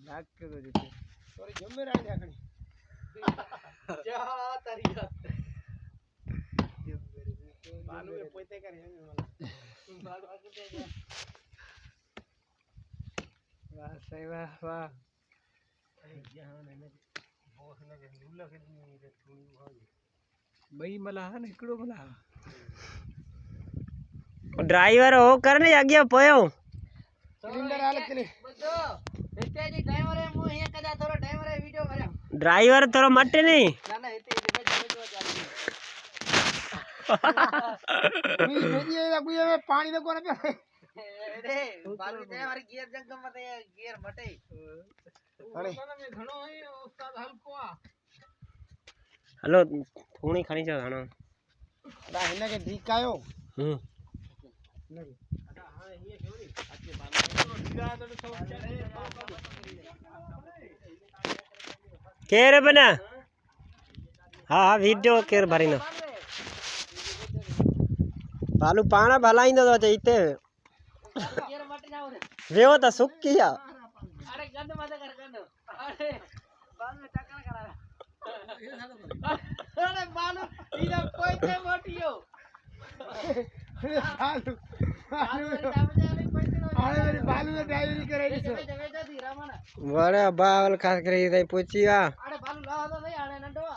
नाक के तो देते सॉरी जम्मे राय देखनी क्या तारी बालू के पोते करे हैं बालू आके दे वाह सही वाह वाह अरे यहां ने बोस ने लूला के नी थोड़ी भाई बई मला है ने एकड़ो मला ड्राइवर हो करने आगे पयो सिलेंडर आले के बदो हेते जी ड्राइवर है मु हिया कदा थोरो ड्राइवर है वीडियो करे ड्राइवर थोरो मटे नहीं ना ना हेते हेते बेजो मी भेजिए ना कुए में पानी तो कोने पे अरे बालू दे हमारे गियर जंग मत गियर मटे अरे में घणो है उस्ताद हल्को आ हेलो थोड़ी खानी जा घणो दा हिने के ठीक आयो केर बना हाँ हाँ वीडियो केर भरी ना बालू पाना भलाइंदो तो चईते वेव तो सुक्किया अरे गंद मत कर गंद अरे बालू में टक्कर करा अरे बालू इधर कोई ते मोटियो अरे बालू अरे मेरी बालू में ड्राइवरी करेगी सो बड़े बावल खास करे पूछिया अरे बालू ला दो नहीं आने नंडवा